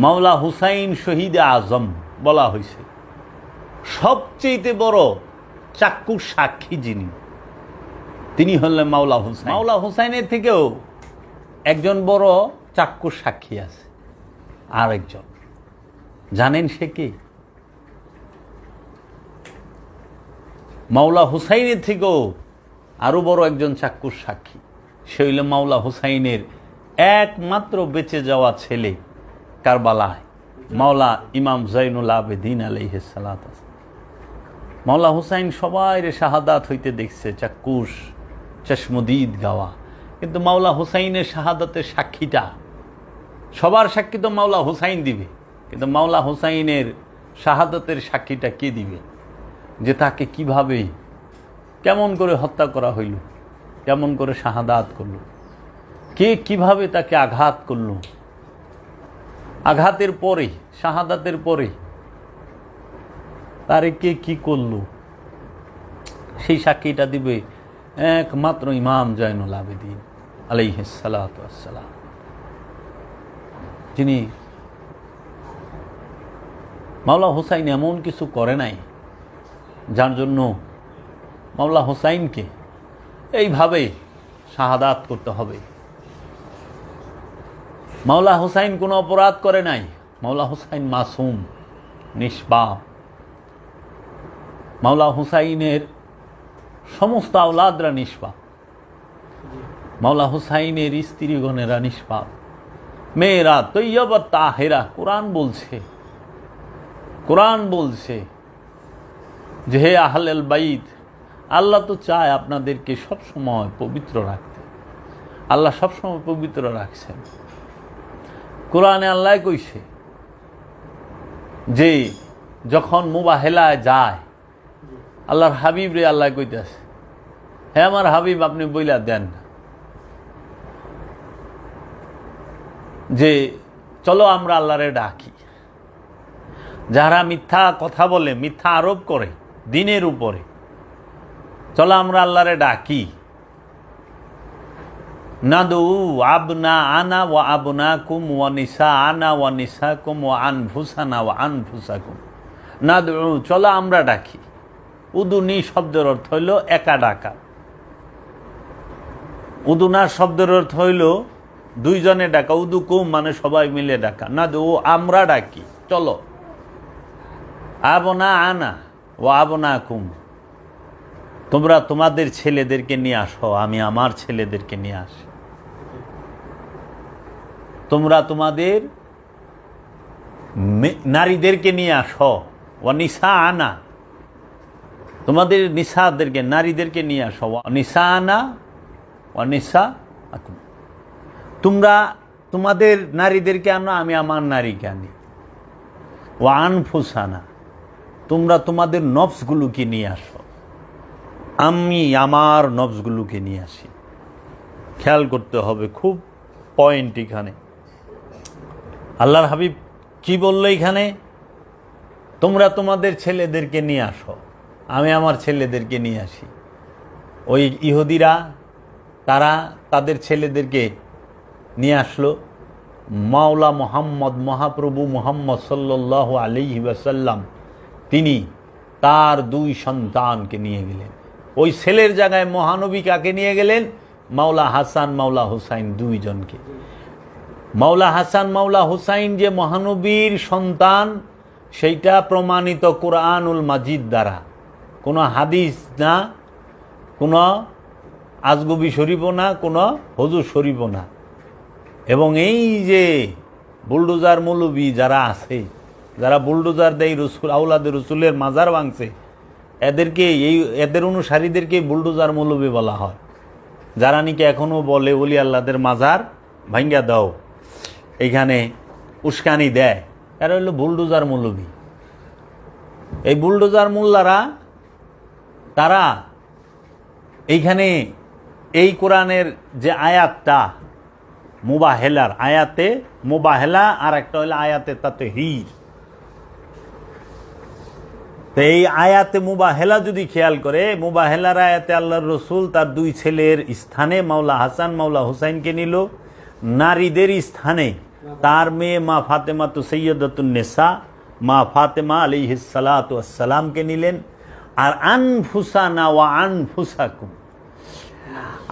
মাওলা হুসাইন শহীদ আজম বলা হয়েছে। সবচেয়ে বড় চাক্ষুষ সাক্ষী যিনি, তিনি হলেন মাওলা হুসাইন। মাওলা হুসাইনের থেকেও একজন বড় চাক্ষুষ সাক্ষী আছে, আরেকজন। জানেন সে কে? মাওলা হুসাইনের থেকেও আরো বড় একজন চাক্ষুষ সাক্ষী, সে হইল মাওলা হুসাইনের একমাত্র বেঁচে যাওয়া ছেলে কারবালায় মাওলা ইমাম জৈনুল আবেদিন আলাইহিস সালাত। মাওলা হুসাইন সবাই শাহাদাত হইতে দেখছে, চাক্ষুষ চশমদিদ গাওয়া, কিন্তু মাওলা হুসাইনের শাহাদাতের সাক্ষীটা, সবার সাক্ষী তো মাওলা হুসাইন দিবে, কিন্তু মাওলা হুসাইনের শাহাদাতের সাক্ষীটা কে দিবে? যে তাকে কিভাবে, কেমন করে হত্যা করা হইল, কেমন করে শাহাদাত করল, কে কিভাবে তাকে আঘাত করল, আঘাতের পরে, শাহাদাতের পরে তারে কে কি করল, সেই সাক্ষীটা দিবে একমাত্র ইমাম জৈনুল আবেদিন আলাইহিস সালাতু ওয়াস সালাম, যিনি মাওলা হুসাইন এমন কিছু করে নাই যার জন্য মাওলা হুসাইনকে এইভাবে শাহাদাত করতে হবে। মাওলা হুসাইন কোনো অপরাধ করে নাই, মাওলা হুসাইন মাসুম, নিষ্পাপ। মাওলা হুসাইনের সমস্ত আওলাদরা নিষ্পাপ, মাওলা হুসাইনের স্ত্রীগণেরা নিষ্পাপ, মেয়েরা তৈয়বা তাহেরা। কোরআন বলছে যে হে আহলেল বাইত, আল্লাহ তো চায় আপনাদেরকে সবসময় পবিত্র রাখতে, আল্লাহ সবসময় পবিত্র রাখছেন। কোরআনে আল্লাহ কইছে যে যখন মুবাহেলায় যায়, আল্লাহর হাবিব রে আল্লাহ কইতেছে, হে আমার হাবিব, আপনি বইলা দেন যে চলো আমরা আল্লাহরে ডাকি। যারা মিথ্যা কথা বলে, মিথ্যা আরোপ করে দিনের উপরে, চলো আমরা আল্লাহরে ডাকি। নাদু আবনা আনা ওয়া আবনাকুম ওয়া নিসা আনা ওয়া নিসাকুম ওয়া আনফুসানা ওয়া আনফুসাকুম। নাদু, চলো আমরা ডাকি। উদুনি শব্দের অর্থ হইল একা ডাকা। উদুনার শব্দের অর্থ হইল দুইজনে ডাকা, উদুকুম মানে সবাই মিলে ডাকা। নাদু, আমরা ডাকি, চলো। আবনা আনা ও আবনাকুম, তোমরা তোমাদের ছেলেদেরকে নিয়ে আসো, আমি আমার ছেলেদেরকে নিয়ে আসি। তোমরা তোমাদের নারীদেরকে নিয়ে আসো, ও নিসা আনা, তোমাদের নিসাদেরকে, নারীদেরকে নিয়ে আসো। নিসা আনা ও নিসা আকুম, তোমরা তোমাদের নারীদেরকে আনো, আমি আমার নারীকে আনি। ও আনফুসানা, তোমরা তোমাদের নফসগুলোকে নিয়ে আসো, আমি আমার নফসগুলোকে নিয়ে আসি। খেয়াল করতে হবে, খুব পয়েন্ট এখানে। আল্লাহর হাবিব কি বললো এখানে? তোমরা তোমাদের ছেলেদেরকে নিয়ে আসো, আমি আমার ছেলেদেরকে নিয়ে আসি। ওই ইহুদিরা তারা তাদের ছেলেদেরকে নিয়ে আসলো। মাওলা মুহাম্মদ, মহাপ্রভু মুহাম্মদ সাল্লাল্লাহু আলাইহি ওয়াসাল্লাম, তিনি তার দুই সন্তানকে নিয়ে গেলেন। ওই ছেলের জায়গায় মহানবী কাকে নিয়ে গেলেন? মাওলা হাসান, মাওলা হুসাইন, দুইজনকে। মাওলা হাসান, মাওলা হুসাইন যে মহানবীর সন্তান, সেইটা প্রমাণিত কুরআনুল মাজিদ দ্বারা, কোনো হাদিস না, কোনো আজগবি শরীফও না, কোনো হুজুর শরীফও না। এবং এই যে বুলডোজার মৌলবী যারা আছে, যারা বুলডোজার দেয় রসুল, আউলাদে রসুলের মাজার ভাঙছে, এদেরকে, এদের অনুসারীদেরকে বুলডোজার মৌলবী বলা হয়। যারা নাকি এখনও বলে ওলি আল্লাহদের মাজার ভাঙ্গা দাও, এইখানে উস্কানি দেয়, এরা হলো বুলডোজার মৌলবী। এই বুলডোজার মোল্লারা, তারা এইখানে এই কোরআনের যে আয়াতটা, মুবাহেলার আয়াতে মুবাহেলা, আর একটা হলো আয়াতে তাতহীর। তো এই আয়াতে মুবাহেলা যদি খেয়াল করে, মুবাহেলার আয়াতে আল্লাহর রসুল তার দুই ছেলের স্থানে মাওলা হাসান, মাওলা হুসাইনকে নিল, নারীদের স্থানে তার মেয়ে মা ফাতেমা তো সৈয়দাতুন নেসা মা ফাতেমা আলাইহিস সালাতু ওয়াস সালামকে নিলেন। আর আনফুসানা ওয়া আনফুসাকুম,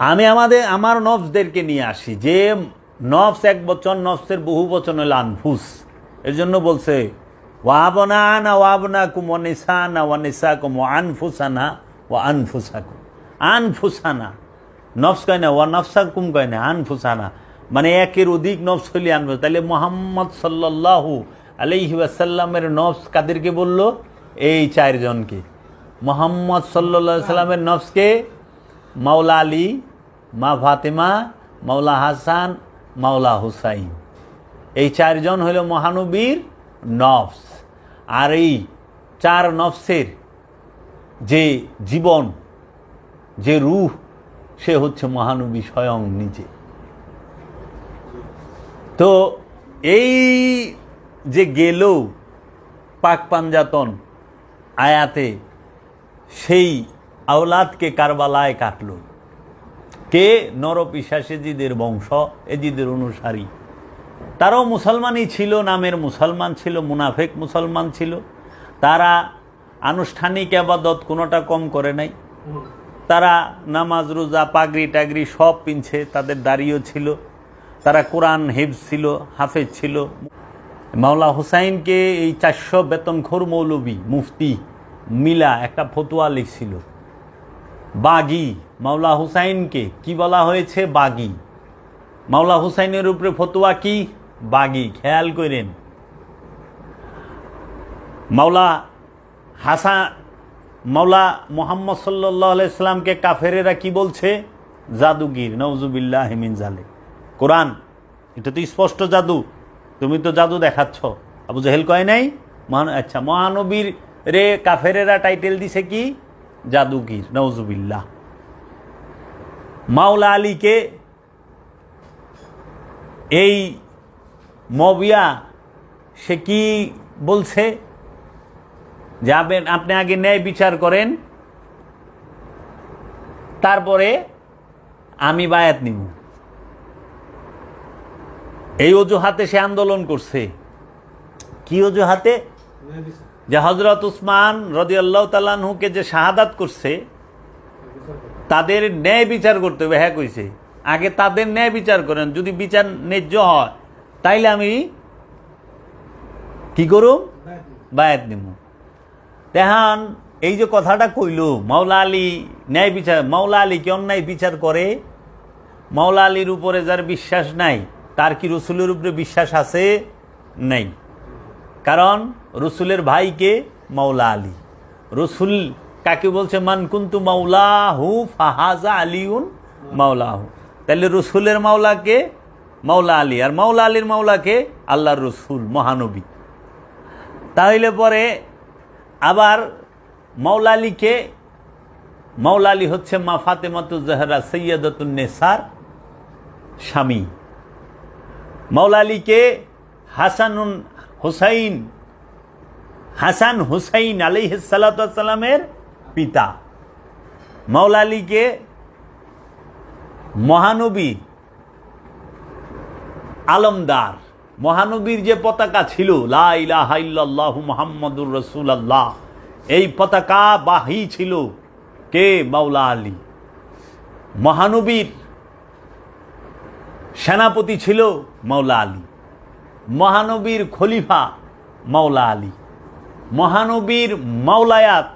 আমি আমার নফসদেরকে নিয়ে আসি। যে নফস এক বচন, নফসের বহু বচন হলো আনফুস। এর জন্য বলছে ওয়াবনানা ওয়াবনাকুম ওয়া নিসানা ওয়া নিসাকুম ওয়া আনফুসানা ওয়া আনফুসাকুম। আনফুসানা নফস কয় না, ওয়া নফসাকুম কয় না, আনফুসানা মানে একের অধিক নফস হইলে আনফুস। তাহলে মুহাম্মদ সাল্লাল্লাহু আলাইহি ওয়াসাল্লামের নফস কাদেরকে বলল? এই চারজনকে। মুহাম্মদ সাল্লাল্লাহু আলাইহি সাল্লামের নফসকে মাওলা আলী, মা ফাতেমা, মাওলা হাসান, মাওলা হুসাইন, এই চারজন হইল মহানবীর নফস। আর এই চার নফসের যে জীবন, যে রূহ, সে হচ্ছে মহানবী স্বয়ং নিজে। তো এই যে গেল পাক পাঞ্জাতন আয়াতে, সেই আওলাদকে কারবালায় কাটল কে? নরপিশাচ এজিদের বংশ, এজিদের অনুসারী। তারাও মুসলমানই ছিল, নামের মুসলমান ছিল, মুনাফেক মুসলমান ছিল। তারা আনুষ্ঠানিক আবাদত কোনোটা কম করে নাই। তারা নামাজ রোজা পাগড়ি টাগরি সব পিনছে, তাদের দাড়িও ছিল। তারা কোরআন হিফজ ছিল, হাফেজ ছিল। মাওলা হুসাইনকে এই 400 বেতনখোর মৌলবী মুফতি মিলা একটা ফতোয়া লিখছিল বাগি। মাওলা হুসাইনকে কি বলা হয়েছে? বাগি। মাওলা হুসাইনের উপরে ফতোয়া কি? বাগি। খেয়াল করেন, মাওলা মুহাম্মদ সাল্লাল্লাহু আলাইহি সাল্লামকে কাফেরেরা কি বলছে? জাদুগির। নাউজুবিল্লাহি মিন জালিক। কোরআন এটা তো স্পষ্ট জাদু, তুমি তো জাদু দেখাচ্ছ। আবু জাহেল কয় নাই? আচ্ছা, মহানবীর রে কাফেরেরা টাইটেল দিছে কি? জাদুগির। নাউজুবিল্লাহ। মাওলা আলীকে এই মবিয়া সে কি বলছে? যাবেন আপনি আগে ন্যায় বিচার করেন, তারপরে আমি বায়াত নিব। এই অজুহাতে সে আন্দোলন করছে। কি অজুহাতে? যে হযরত উসমান রাদিয়াল্লাহু তাআলা আনহুকে যে শাহাদাত করছে, তাদের ন্যায় বিচার করতে হবে। হ্যাঁ কইছে, আগে তাদের ন্যায় বিচার করেন, যদি বিচার ন্যায্য হয় তাইলে আমি কি করব? বায়াত নিব। দেখান এই যে কথাটা কইল, মাওলা আলী ন্যায় বিচার, মাওলা আলী কি অন্যায় বিচার করে? মাওলা আলীর উপরে যার বিশ্বাস নাই, তার কি রসুলের উপরে বিশ্বাস আছে? নাই। কারণ রসুলের ভাইকে মাওলা আলী। রসুল কাকে বলছে? মান কুনতু মাওলাহু ফাহাজা আলিউন মাওলাহু। তাহলে রসুলের মাওলাকে মাওলা আলী, আর মাওলা আলীর মাওলাকে আল্লাহর রসুল মহানবী। তাহলে পরে আবার মাওলা আলীকে, মাওলা আলী হচ্ছে মা ফাতেমাতুজ জাহরা সৈয়দাতুন নেসার স্বামী। মাওলা আলীকে হাসান হুসাইন আলাইহিস সালাতু ওয়াস সালামের পিতা। মাওলা আলীকে মহানবী আলমদার, মহানবীর যে পতাকা ছিল লা ইলাহা ইল্লাল্লাহু মুহাম্মাদুর রাসূলুল্লাহ, এই পতাকা বাহী ছিল কে? মাওলা আলী। মহানবীর সেনাপতি ছিল মাওলা আলী। মহানবীর খলিফা মাওলা আলী। মহানবীর মাওলায়াত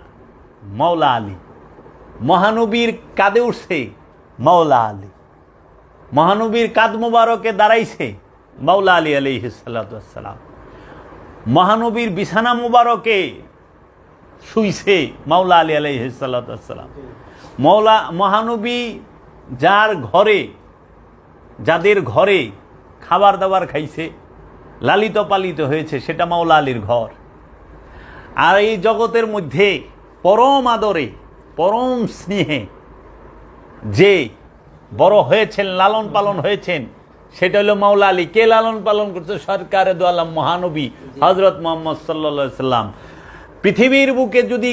মাওলা আলী। মহানবীর কাঁধে উঠছে মাওলা আলী। মহানবীর কাঁধ মুবারকে দাঁড়াইছে মাওলা আলী আলাইহিস সালাতু ওয়াস সালাম। মহানবীর বিছানা মুবারকে শুইছে মাওলা আলী আলাইহিস সালাতু ওয়াস সালাম। মহানবী যাদের ঘরে খাবার দাবার খাইছে, লালিত পালিত হয়েছে, সেটা মাওলা আলীর ঘর। আর এই জগতের মধ্যে পরম আদরে, পরম স্নেহে যে বড় হয়েছেন, লালন পালন হয়েছেন, সেটা হলো মাওলা আলী। কে লালন পালন করছে? সরকারে দু আলম মহানবী হযরত মুহাম্মদ সাল্লাল্লাহু আলাইহি সাল্লাম। পৃথিবীর বুকে যদি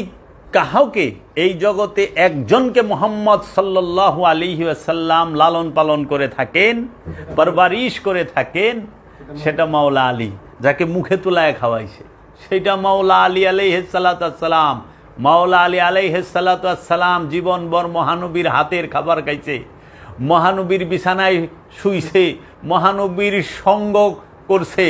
কাউকে, এই জগতে একজনকে মুহাম্মদ সাল্লাল্লাহু আলাইহি ওয়াসাল্লাম লালন পালন করে থাকেন, পরবারিশ করে থাকেন, সেটা মাওলা আলী, যাকে মুখে তোলায় খাওয়াইছে সেটা মাওলা আলী আলাইহিস সালাতু ওয়াস সালাম। মাওলা আলী আলাইহিস সালাতু ওয়াস সালাম জীবনভর মহানবীর হাতের খাবার খাইছে, মহানবীর বিছানায় শুইছে, মহানবীর সঙ্গ করছে।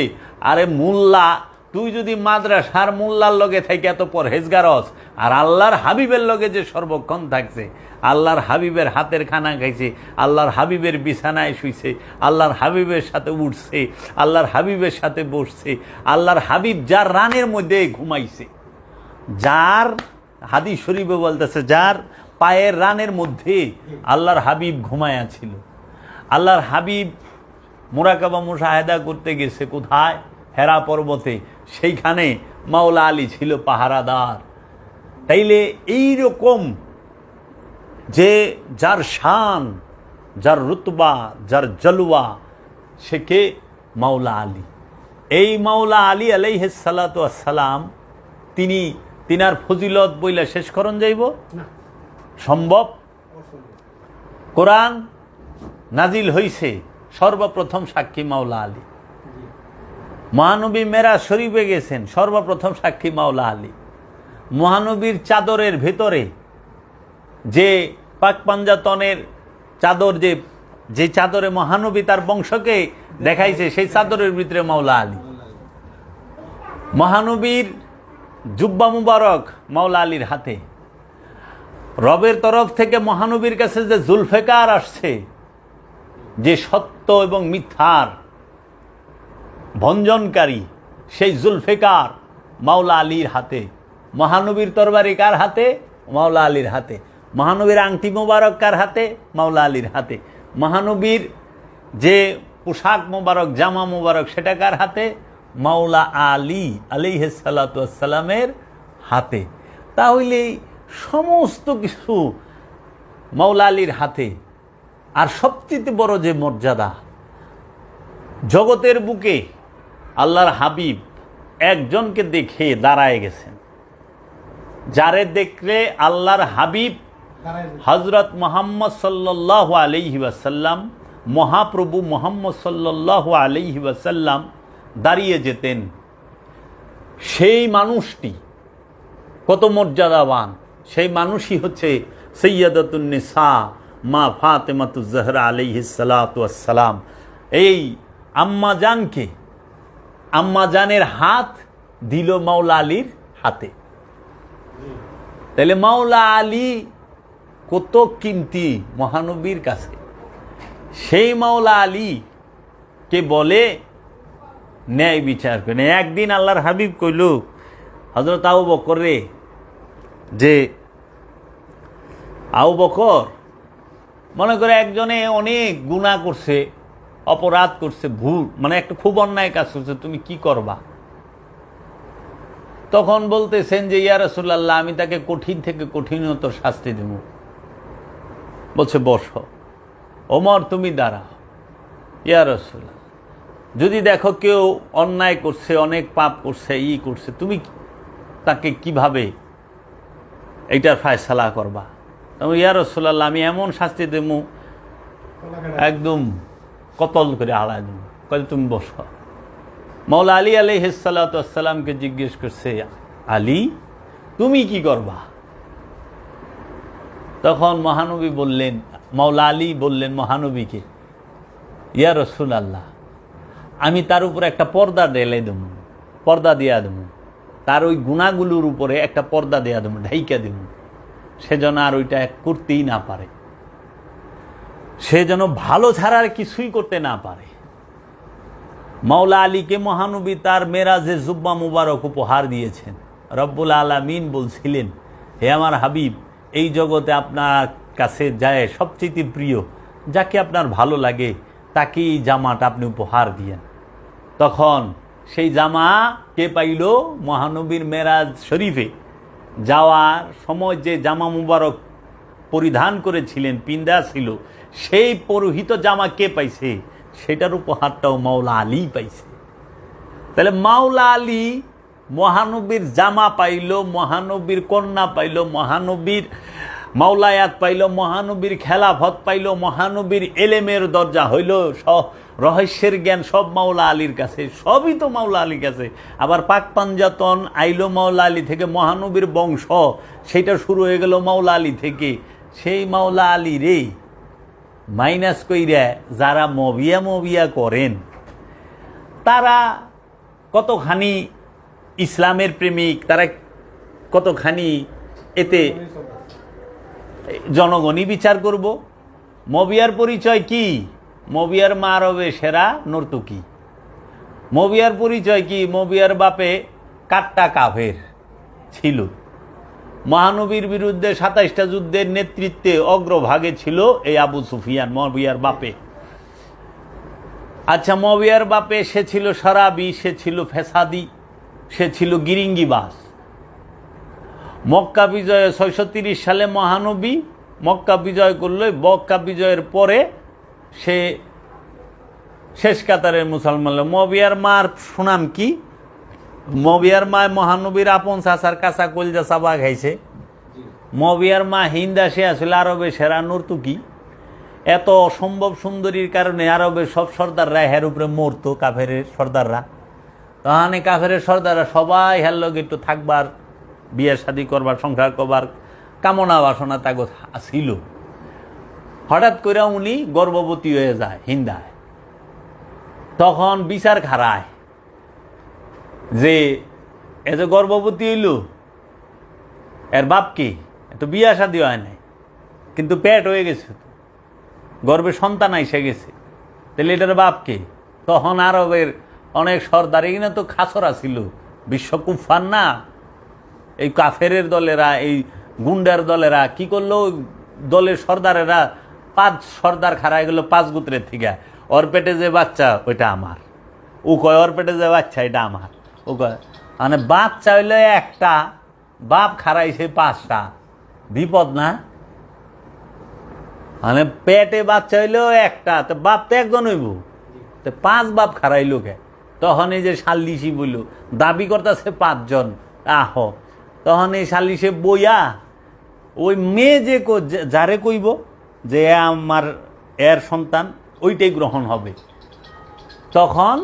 আরে মোল্লা, তুই যদি মাদ্রাসার মোল্লার লগে থেকে এত পরহেজগারস, আর আল্লাহর হাবিবের লগে যে সর্বক্ষণ থাকছে, আল্লাহর হাবিবের হাতের খানা খাইছে, আল্লাহর হাবিবের বিছানায় শুইছে, আল্লাহর হাবিবের সাথে উঠছে, আল্লাহর হাবিবের সাথে বসছে, আল্লাহর হাবিব যার রানের মধ্যে ঘুমাইছে, যার হাদিস শরীফে বলতেছে যার পায়ের রানের মধ্যে আল্লাহর হাবিব ঘুমায়া ছিল। আল্লাহর হাবিব মুরাকাবা মুশাহেদা করতে গেছে কোথায়? হেরা পর্বতে, সেইখানে মাওলা আলী ছিল পাহারাদার। তাইলে এই রকম যে যার শান, যার রুতবা, যার জলওয়া, সে কে? মাওলা আলী। এই মাওলা আলী আলাইহিস সালাতু ওয়াস সালাম, তিনার ফজিলত বইলা শেষ করন যাইব? সম্ভব? কোরআন নাজিল হইছে, সর্বপ্রথম সাক্ষী মাওলা আলী। মহানবী মেরাজ শরীফে গেছেন, সর্বপ্রথম সাক্ষী মাওলা আলী। মহানবীর চাদরের ভেতরে যে পাক পাঞ্জাতনের চাদর, যে চাদরে মহানবী তার বংশকে দেখাইছে, সেই চাদরের ভিতরে মাওলা আলী। মহানবীর জুব্বা মুবারক মাওলা আলীর হাতে। রবের তরফ থেকে মহানবীর কাছে যে জুলফিকার আসছে, যে সত্য এবং মিথ্যার ভঞ্জনকারী, সেই জুলফিকার মাওলা আলীর হাতে। মহানবীর তরবারি কার হাতে? মাওলা আলীর হাতে। মহানবীর আংটি মোবারক কার হাতে? মাওলা আলীর হাতে। মহানবীর যে পোশাক মোবারক, জামা মোবারক, সেটা কার হাতে? মাওলা আলী আলাইহিস সালাতু ওয়াস সালামের হাতে। তাহলে সমস্ত কিছু মাওলা আলীর হাতে। আর সবচেয়ে বড় যে মর্যাদা, জগতের বুকে আল্লাহর হাবিব একজনকে দেখে দাঁড়ায় গেছেন, যারে দেখলে আল্লাহর হাবিব হযরত মুহাম্মদ সাল্লাল্লাহু আলাইহি ওয়াসাল্লাম, মহাপ্রভু মুহাম্মদ সাল্লাল্লাহু আলাইহি ওয়াসাল্লাম দাঁড়িয়ে যেতেন। সেই মানুষটি কত মর্যাদাবান! সেই মানুষই হচ্ছে সাইয়্যিদাতুন নিসা মা ফাতেমাতুজ জাহরা আলাইহিস সালাতু ওয়াস সালাম। এই আম্মাজানকে, আম্মাজানের হাত দিল মাওলা আলীর হাতে। তাহলে মাওলা আলী কত কিমতি মহানবীর কাছে। সেই মাওলা আলী কে বলে ন্যায় বিচার করে। একদিন আল্লাহর হাবিব কইল হযরত আবু বকর রে, যে আবু বকর, মনে করে একজনে অনেক গুনাহ করছে, অপরাধ করছে, ভুল, মানে একটা খুব অন্যায় কাজ করছে, তুমি কি করবা? তখন বলতেছেন যে ইয়া রাসূলুল্লাহ, আমি তাকে কঠিন থেকে কঠিনতর শাস্তি দেব। বলছে বসো। ওমর তুমি দাঁড়াও। ইয়া রাসূলুল্লাহ, যদি দেখো কেউ অন্যায় করছে, অনেক পাপ করছে, করছে, তুমি তাকে কিভাবে এইটার ফায়সালা করবা? তখন ইয়া রাসূলুল্লাহ, আমি এমন শাস্তি দেব, একদম কতল করে আড়াই দেব। কয়ে তুমি বসো। মাওলা আলী আলাইহিস সালাতু ওয়াস সালামকে জিজ্ঞেস করছে, আলী তুমি কি করবা? তখন মহানবী বললেন, মাওলা আলী বললেন মহানবীকে, ইয়া রাসূলুল্লাহ, আমি তার উপরে একটা পর্দা ঢেলে দেব, পর্দা দিয়া দেব, তার ওই গুণাগুলোর উপরে একটা পর্দা দেয়া দেব, ঢাইকা দেব, সে যেন আর ওইটা করতেই না পারে, সে যেন ভালো ছাড়ার কিছুই করতে না পারে। মাওলা আলীকে মহানবী তার মেরাজে জুব্বা মুবারক উপহার দিয়েছেন। রব্বুল আলামিন বলছিলেন, হে আমার হাবিব, এই জগতে আপনার কাছে যায় সবচেয়ে প্রিয়, যাকে আপনার ভালো লাগে, তাকে এই জামাটা আপনি উপহার দিয়েন। তখন সেই জামা কে পাইল? মহানবীর মেরাজ শরীফে যাওয়ার সময় যে জামা মুবারক পরিধান করেছিলেন, পিন্দা ছিল, সেই পরিহিত জামা কে পাইছে? সেটার উপহারটাও মাওলা আলী পাইছে। তাহলে মাওলা আলী মহানবীর জামা পাইল, মহানবীর কন্যা পাইল, মহানবীর মাওলায়াত পাইল, মহানবীর খেলাফত পাইল, মহানবীর এলেমের দরজা হইল, রহস্যের জ্ঞান সব মাওলা আলীর কাছে, সবই তো মাওলা আলীর কাছে। আবার পাক পাঞ্জাতন আইলো মাওলা আলী থেকে, মহানবীর বংশ সেটা শুরু হয়ে গেল মাওলা আলী থেকে। সেই মাওলা আলী রে মাইনাস কইরা যারা মবিয়া করেন, তারা কতখানি ইসলামের প্রেমিক, তারা কতখানি এতে জনগণই বিচার করব। মবিয়ার পরিচয় কি? মবিয়ার মা আরবে সেরা নর্তকী। মবিয়ার পরিচয় কি? মবিয়ার বাপে কাট্টা কাফের ছিল, মহানবীর বিরুদ্ধে 27টা যুদ্ধের নেতৃত্বে অগ্রভাগে ছিল এই আবু সুফিয়ান, মবিয়ার বাপে। আচ্ছা, মবিয়ার বাপে সে ছিল শরাবি, সে ছিল ফেসাদি, সে ছিল গিরিঙ্গিবাস। মক্কা বিজয়ে 630 সালে মহানবী মক্কা বিজয় করলো। মক্কা বিজয়ের পরে সে শেষ কাতারের মুসলমান। মবিয়ার মার সুনাম কি? মবিয়ার মা মহানবীর আপন চাচার কাঁচা কলজা চাবা খাইছে। মবিয়ার মা হিন্দা, সে আসলে আরবে সেরা নর্তকী। এত অসম্ভব সুন্দরীর কারণে আরবের সব সর্দাররা হের উপরে মরতো, কাফের সর্দাররা। তাহলে কাফের সর্দাররা সবাই হের লগে একটু থাকবার, বিয়ে শাদী করবার, সংসার করবার কামনা বাসনা তাগো ছিল। হঠাৎ করে উনি গর্ভবতী হয়ে যায় হিন্দায়। তখন বিচার খারায় যে এ যে গর্ভবতী হইল, এর বাপ কি? এত বিয়া শাদী হয় নাই, কিন্তু পেট হয়ে গেছে, গর্ভে সন্তান এসে গেছে, তাহলে এটার বাপ কে? তখন আরবের অনেক সর্দার, এখানে তো খাসরা ছিল, বিশ্বকুফার না, এই কাফের দলেরা, এই গুন্ডার দলেরা কি করলো? দলের সর্দারেরা 5 সর্দার খাড়াই গেল 5 গোত্রের থেকে। ওর পেটে যে বাচ্চা ওইটা আমার, ও কয় ওর পেটে যে বাচ্চা এটা আমার, ও কয়। মানে বাচ্চা হইলো একটা, বাপ খাড়াইছে 5টা, বিপদ না? মানে পেটে বাচ্চা হইলেও একটা, তো বাপ তো একজন হইব, তো 5 বাপ খাড়াইলো কে? তখন এই যে সাল্লিশি বইল, দাবি করতেছে 5 জন। আহ, তখন এই সাল্লিশে বইয়া ওই মেয়ে যে যারে কইব যে আমার এর সন্তান, ওইটাই গ্রহণ হবে। তখন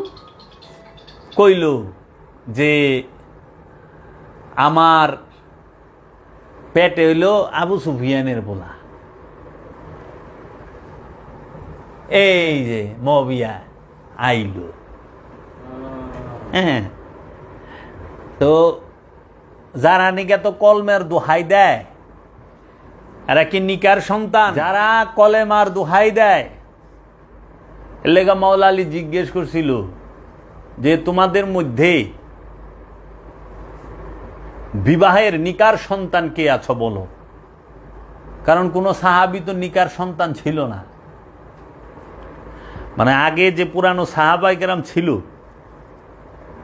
কইল যে আমার পেটে হইল আবু সুফিয়ানের বলা। এই যে মবিয়া আইল, হ্যাঁ। তো যারা নিকা তো কলমের দোহাই দেয়, এরা কি নিকার সন্তান? যারা কলেমার দোহাই দেয়, এর লেগা মাওলা আলী জিজ্ঞেস করছিল যে তোমাদের মধ্যে বিবাহের নিকার সন্তান কে আছো বলো। কারণ কোনো সাহাবী তো নিকার সন্তান ছিল না। মানে আগে যে পুরানো সাহাবায়ে কেরাম ছিল,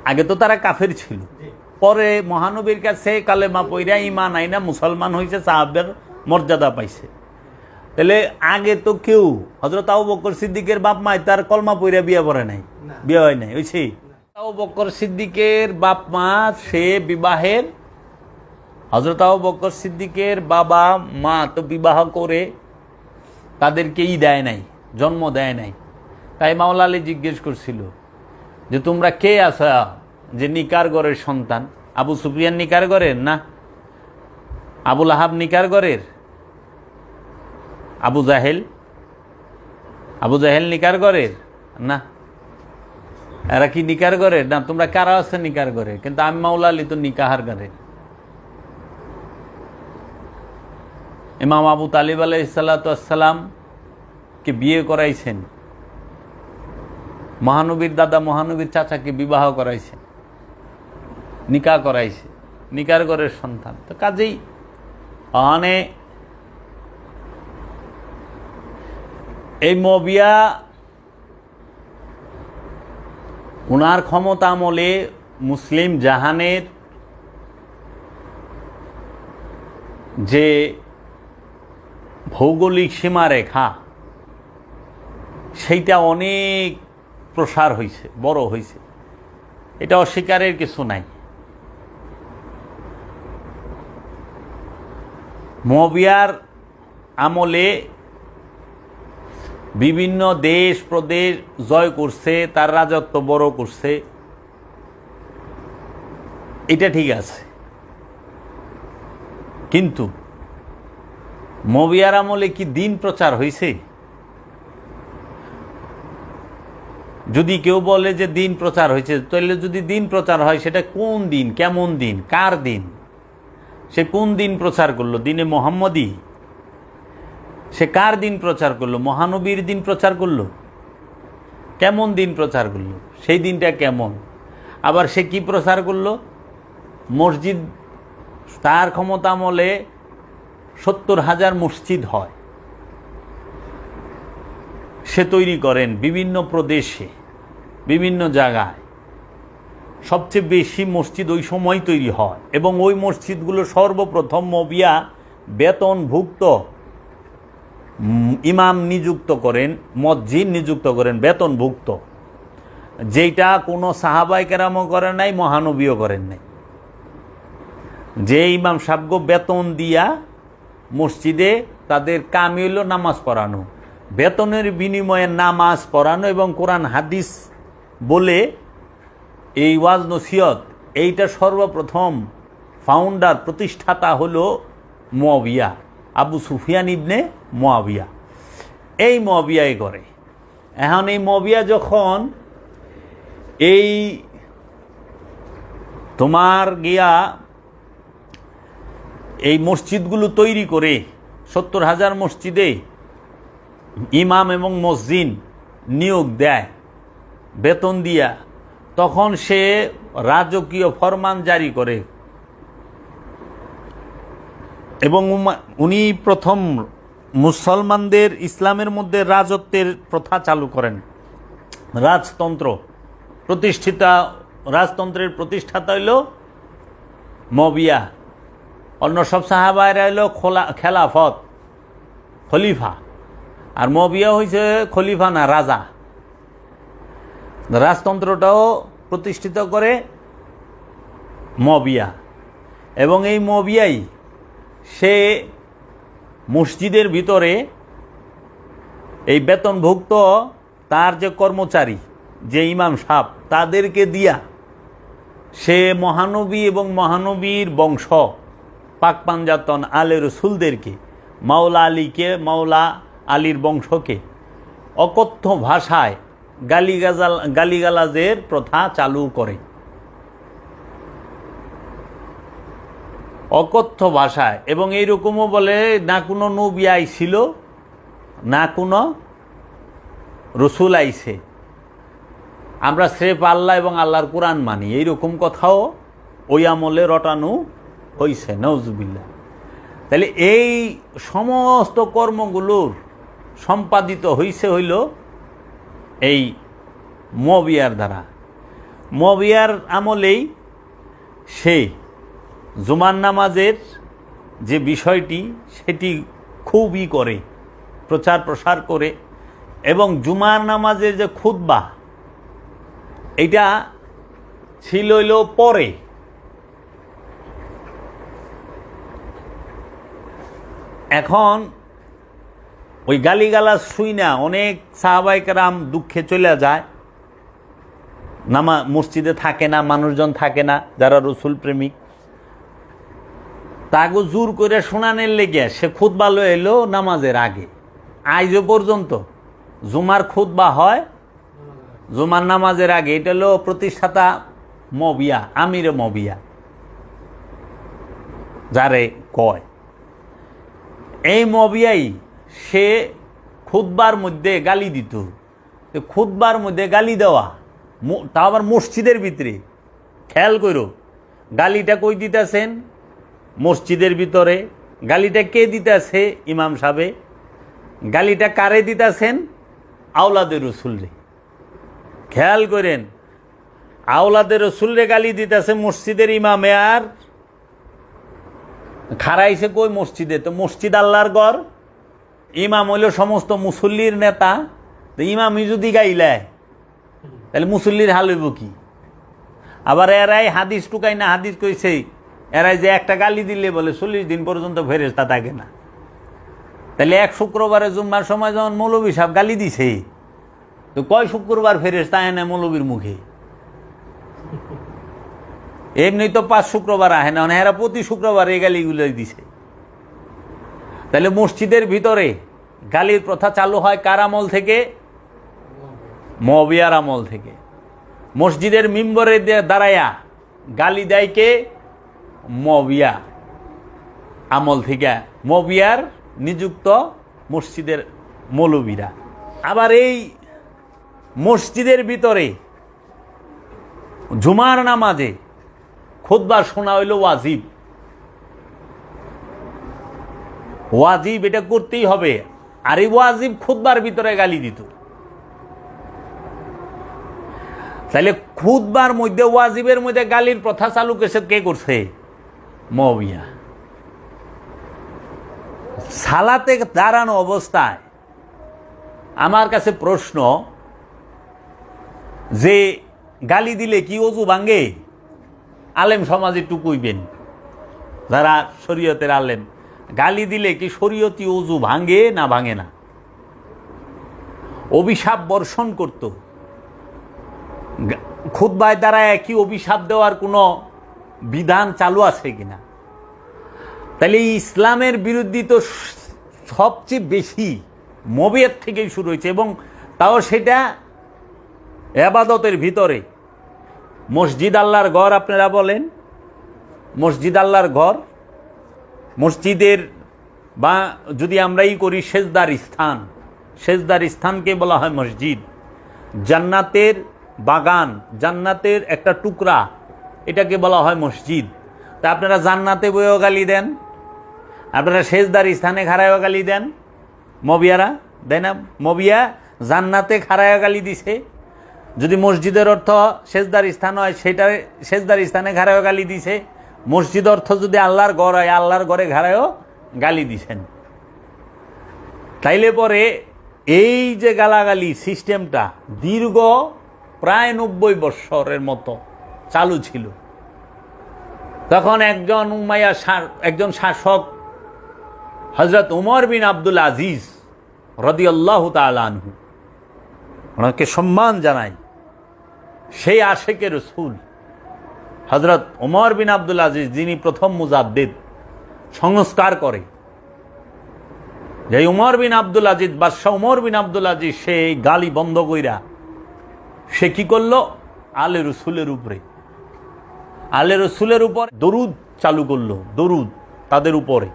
আগে তো তারা কাফের ছিল, পরে মহানবীর কাছে কালেমা পইরা ঈমান আইনা মুসলমান হয়েছে, সাহাবের মর্যাদা পাইছে। তাহলে আগে তো কেউ, হযরত আবু বকর সিদ্দিকের বাপ মা তার কলমা পইরা বিয়া পড়ে নাই, বিয়ে হয় নাই, হয়েছে। আবু বকর সিদ্দিকের বাপ মা সে বিবাহের, হযরত আবু বকর সিদ্দিকের বাবা মা তো বিবাহ করে তাদেরকে দেয় নাই, জন্ম দেয় নাই। তাই মাওলা আলী জিজ্ঞেস করছিল যে তোমরা কে আছো যে নিকার গড়ের সন্তান? আবু সুফিয়ান নিকার গড়ের না? আবু লাহাব নিকার গড়ের? আবু জাহেল নিকার গড়ের না? এরা কি নিকার গড়ের না? তোমরা কারা আছে নিকার গড়ে? কিন্তু আমি মাওলা আলী তো নিকাহার গড়ে। ইমাম আবু তালিব আলাইহিস সালাতু ওয়াস সালাম কে বিয়ে করাইছেন, মহানবীর দাদা মহানবীর চাচাকে বিবাহ করাইছে, নিকাহ করাইছে, নিকার ঘরের সন্তান। তো কাজেই এই মবিয়া উনার ক্ষমতা আমলে মুসলিম জাহানের যে ভৌগোলিক সীমারেখা, সেইটা অনেক প্রসার হয়েছে, বড় হয়েছে, এটা অস্বীকারের কিছু নাই। মবিয়ার আমলে বিভিন্ন দেশ প্রদেশ জয় করছে, তার রাজত্ব বড় করছে, এটা ঠিক আছে। কিন্তু মুয়াবিয়ার আমলে কি দিন প্রচার হয়েছে? যদি কেউ বলে যে দিন প্রচার হয়েছে, তাহলে যদি দিন প্রচার হয় সেটা কোন দিন, কেমন দিন, কার দিন? সে কোন দিন প্রচার করলো? দিনে মোহাম্মদী? সে কার দিন প্রচার করলো? মহানবীর দিন প্রচার করলো? কেমন দিন প্রচার করলো? সেই দিনটা কেমন? আবার সে কি প্রচার করলো? মসজিদ, তার ক্ষমতা আমলে 70,000 মসজিদ হয়, সে তৈরি করেন বিভিন্ন প্রদেশে, বিভিন্ন জায়গায়। সবচেয়ে বেশি মসজিদ ওই সময় তৈরি হয়, এবং ওই মসজিদগুলো সর্বপ্রথম মুয়াবিয়া বেতনভুক্ত ইমাম নিযুক্ত করেন, মসজিদ নিযুক্ত করেন বেতনভুক্ত, যেটা কোনো সাহাবায়ে কেরামও করেন নাই, মহানবীও করেন নাই। যে ইমাম সাহেবগো বেতন দিয়া মসজিদে তাদের কামই হইল নামাজ পড়ানো, বেতনের বিনিময়ে নামাজ পড়ানো এবং কোরআন হাদিস বলে এই ওয়াজ নসিহত, এইটা সর্বপ্রথম ফাউন্ডার, প্রতিষ্ঠাতা হলো মুয়াবিয়া, আবু সুফিয়ান ইবনে মুয়াবিয়া। এই মুয়াবিয়াই করে। এখন এই মুয়াবিয়া যখন এই তোমার গিয়া এই মসজিদগুলো তৈরি করে 70,000 মসজিদে ইমাম এবং মসজিদ নিয়োগ দেয় বেতন দিয়া, তখন সে রাজকীয় ফরমান জারি করে এবং উনি প্রথম মুসলমানদের ইসলামের মধ্যে রাজত্বের প্রথা চালু করেন। রাজতন্ত্রের প্রতিষ্ঠাতা হইল মুয়াবিয়া। অন্য সব সাহাবায়রা হইল খেলাফত, খলিফা, আর মুয়াবিয়া হয়েছে খলিফা না, রাজা। রাজতন্ত্রটাও প্রতিষ্ঠিত করে মুয়াবিয়া, এবং এই মুয়াবিয়াই সে মসজিদের ভিতরে এই বেতনভুক্ত তার যে কর্মচারী, যে ইমাম সাহেব, তাদেরকে দিয়া সে মহানবী এবং মহানবীর বংশ পাক পাঞ্জাতন আলে রসুলদেরকে, মাওলা আলীকে, মাওলা আলীর বংশকে অকথ্য ভাষায় গালিগালাজের প্রথা চালু করে। অকথ্য ভাষায়, এবং এইরকমও বলে না কোনো নবী আইছিল, না কোনো রসুল আইছে, আমরা স্রেফ আল্লাহ এবং আল্লাহর কোরআন মানি, এইরকম কথাও ওই আমলে রটানো হয়েছে, নাউজুবিল্লাহ। তাহলে এই সমস্ত কর্মগুলোর সম্পাদিত হইল এই মুয়াবিয়ার দ্বারা। মুয়াবিয়ার আমলেই সে জুমার নামাজের যে বিষয়টি, সেটি খুবই করে, প্রচার প্রসার করে, এবং জুমার নামাজের যে খুতবা, এটা ছিল হইল পরে। এখন ওই গালিগালাজ শুই না অনেক সাহাবায়ে কেরাম দুঃখে চলে যায়, মসজিদে থাকে না, মানুষজন থাকে না যারা রসুল প্রেমিক, তাগো জোর করে শোনানোর লেগে সে খুতবা লয়ে এলো নামাজের আগে। আজও পর্যন্ত জুমার খুতবা হয় জুমার নামাজের আগে। এটা হলো প্রতিষ্ঠাতা মুয়াবিয়া, আমিরে মুয়াবিয়া যারে কয়। এই মুয়াবিয়াই সে খুতবার মধ্যে গালি দিত। খুতবার মধ্যে গালি দেওয়া, তা আবার মসজিদের ভিতরে। খেয়াল করো, গালিটা কই দিতেছেন? মসজিদের ভিতরে। গালিটা কে দিতেছে? ইমাম সাহেব। গালিটা কারে দিতেছেন? আওলাদের রসুলরে। খেয়াল করেন, আওলাদের রসুলরে গালি দিতেছে মসজিদের ইমামে, আর খারাইছে কই? মসজিদে। তো মসজিদ আল্লাহর ঘর, ইমাম হইল সমস্ত মুসল্লির নেতা। তো ইমামই যদি গাইলায় তাহলে মুসল্লির হাল হইব কি? আবার এরাই হাদিস টুকাই না, হাদিস কইছে এরাই যে একটা গালি দিলে বলে 40 দিন পর্যন্ত ফেরেশতা থাকে না। তাহলে এক শুক্রবারে জুম্মার সময় যখন মৌলবী সাহেব গালি দিছে, তো কয় শুক্রবার ফেরেশতা আহে না মৌলবীর মুখে? এমনি তো 5 শুক্রবার আহে না, এরা প্রতি শুক্রবার এই গালিগুলো দিছে। তাহলে মসজিদের ভিতরে গালির প্রথা চালু হয় কার আমল থেকে? মুআবিয়ার আমল থেকে। মসজিদের মিম্বরে দাঁড়ায়া গালি দেয় কে? মুআবিয়া আমল থেকে, মুআবিয়ার নিযুক্ত মসজিদের মৌলবীরা। আবার এই মসজিদের ভিতরে জুমার নামাজে খুতবা শোনা হইল ওয়াজিব। ওয়াজিব, এটা করতেই হবে। আর এই ওয়াজিব খুতবার ভিতরে গালি দিত। তাহলে খুতবার মধ্যে, ওয়াজিবের মধ্যে গালির প্রথা চালু কে করছে? মুআবিয়া। সালাতে দাঁড়ানো অবস্থায় আমার কাছে প্রশ্ন, যে গালি দিলে কি ওযু ভাঙ্গে? আলেম সমাজ একটু কইবেন, যারা শরীয়তের আলেম, গালি দিলে কি শরীয়তি ওযু ভাঙ্গে না ভাঙে না? অভিশাপ বর্ষণ করত, খুতবায় দাঁড়ায় কি অভিশাপ দেওয়ার কোনো বিধান চালু আছে কিনা? তাহলে ইসলামের বিরুদ্ধে তো সবচেয়ে বেশি মুআবিয়ার থেকেই শুরু হয়েছে, এবং তাও সেটা ইবাদতের ভিতরে। মসজিদ আল্লাহর ঘর, আপনারা বলেন মসজিদ আল্লাহর ঘর। মসজিদের বা যদি আমরাই করি সেজদার স্থান, সেজদার স্থানকে বলা হয় মসজিদ। জান্নাতের বাগান, জান্নাতের একটা টুকরা, এটাকে বলা হয় মসজিদ। তা আপনারা জান্নাতে বইও গালি দেন, আপনারা সেজদার স্থানে খাড়ায়ও গালি দেন। মুআবিয়ারা দেয় না? মুআবিয়া জান্নাতে খাড়ায়ও গালি দিছে। যদি মসজিদের অর্থ সেজদার স্থান হয়, সেটা সেজদার স্থানে ঘাড়ায়ও গালি দিছে। মসজিদ অর্থ যদি আল্লাহর ঘর হয়, আল্লাহর ঘরে ঘাড়ায়ও গালি দিছেন। তাইলে পরে এই যে গালাগালি সিস্টেমটা দীর্ঘ প্রায় 90 বৎসরের মতো চালু ছিল। তখন একজন শাসক হযরত উমর বিন আব্দুল আজিজ রাদিয়াল্লাহু তাআলা আনহু, ওনাকে সম্মান জানাই, সেই আশেকে রসুল হযরত উমর বিন আব্দুল আজিজ, যিনি প্রথম মুজাদ্দিদ, সংস্কার করে। যে উমর বিন আব্দুল আজিজ, বাদশাহ উমর বিন আব্দুল আজিজ, সেই গালি বন্ধ কইরা সে কি করলো? আলে রসুলের উপরে, আলে রসুলের উপর দরুদ চালু করলো। দরুদ তাদের উপরে,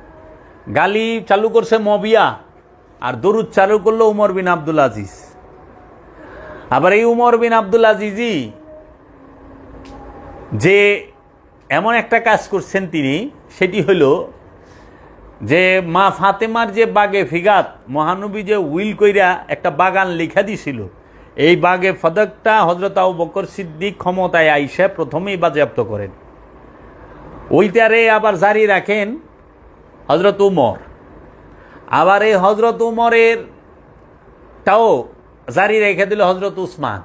গালি চালু করছে মুআবিয়া, আর দরুদ চালু করলো উমর বিন আব্দুল আজিজ। আবার এই উমর বিন আব্দুল আজিজই যে এমন একটা কাজ করছেন তিনি, সেটি হইল যে মা ফাতেমার যে বাগে ফিগাত, মহানবী যে উইল কইরা একটা বাগান লিখা দিছিল, এই বাগে ফদকটা হযরত আবু বকর সিদ্দিক ক্ষমতায় আইসা প্রথমেই বাজেয়াপ্ত করেন। ওইটারে আবার জারি রাখেন হযরত উমর। আবার এই হযরত উমরের তাও জারি রেখে দিল হযরত উসমান।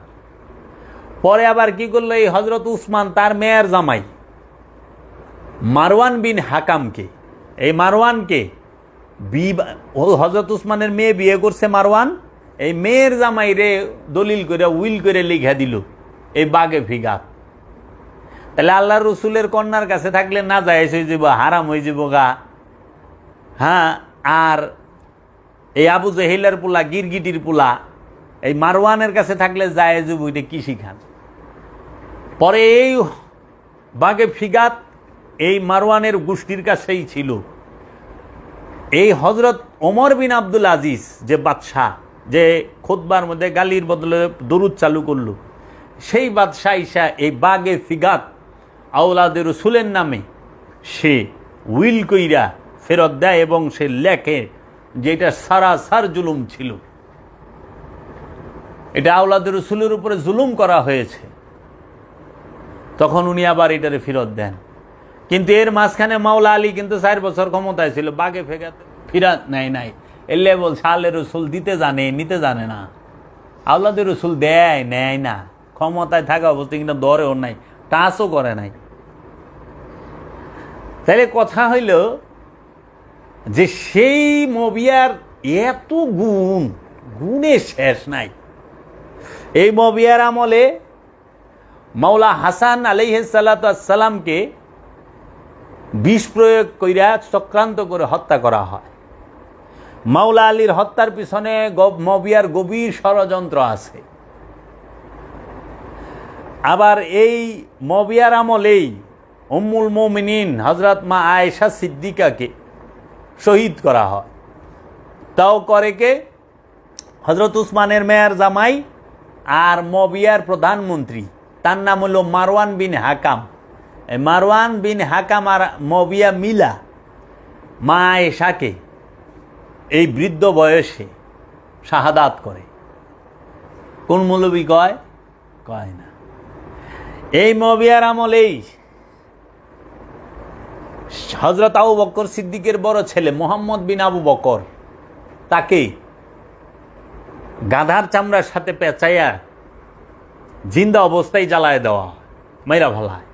পরে আবার কি করলো? এই হযরত উসমান তার মেয়ের জামাই মারওয়ান বিন হাকামকে, এই মারওয়ানকে হযরত উসমানের মেয়ে বিয়ে করছে মারওয়ান, এই মেয়ের জামাই রে দলিল করে উইল করে লিখা দিল এই বাগে ফিগাত। তাহলে আল্লাহ রসুলের কন্যার কাছে থাকলে না জায়েজ হয়ে যাব, হারাম হয়ে যাব গা। হ্যাঁ, আর এই আবু জেহেলের পোলা, গিরগিটির পোলা, এই মারওয়ানের কাছে থাকলে জায়েজ হইব, এটা কি শিখান? পরে এই বাগে ফিগাত এই মারওয়ানের গোষ্ঠীর কাছেই ছিল। এই হযরত ওমর বিন আব্দুল আজিজ যে বাদশাহ, যে খুতবার মধ্যে গালির বদলে দরুদ চালু করলো, সেই বাদশাহ ঈসা এই বাগে ফিগাত আওলাদে রসুলের নামে সে উইল কইরা ফেরত দেয়, এবং সে লেখে যে এটা সারাসার জুলুম ছিল, এটা আওলাদে রসুলের উপরে জুলুম করা হয়েছে। তখন উনি আবার এটারে ফেরত দেন। কিন্তু এর মাঝখানে মাওলা আলী কিন্তু 4 বছর ক্ষমতায় ছিল, বাগে ফেগাত ফিরাত নেয় নাই। এলে বলছে আলে রসুল দিতে জানে, নিতে জানে না। আওলাদে রসুল দেয়, নেয় না, ক্ষমতায় থাকা অবস্থা কিন্তু দরেও নাই, টাচও করে নাই। তাহলে কথা হইল যে সেই মুআবিয়ার এত গুণ, গুণের শেষ নাই। এই মুয়াবিয়ার আমলে মাওলা হাসান আলাইহিস সালামকে বিষ প্রয়োগ কইরা চক্রান্ত করে হত্যা করা হয়। মাওলা আলীর হত্যার পিছনে মুয়াবিয়ার গভীর ষড়যন্ত্র আছে। আবার এই মুয়াবিয়ার আমলেই উম্মুল মুমিনিন হযরত মা আয়েশা সিদ্দিকাকে শহীদ করা হয়। তাও করে কে? হযরত উসমানের মেয়ার জামাই আর মুয়াবিয়ার প্রধানমন্ত্রী, তার নাম হলো মারওয়ান বিন হাকাম। মারওয়ান বিন হাকাম আর মুয়াবিয়া মিলা মা আয়েশাকে এই বৃদ্ধ বয়সে শাহাদাত করে। কোন মৌলবি কয়? কয় না। এই মুয়াবিয়ার আমলেই হযরত আবু বকর সিদ্দিকের বড় ছেলে মুহাম্মদ বিন আবু বকর, তাকে গাধার চামড়ার সাথে পেঁচাইয়া জিন্দা অবস্থায় জ্বালায় দেওয়া, মাইরা ফেলায়।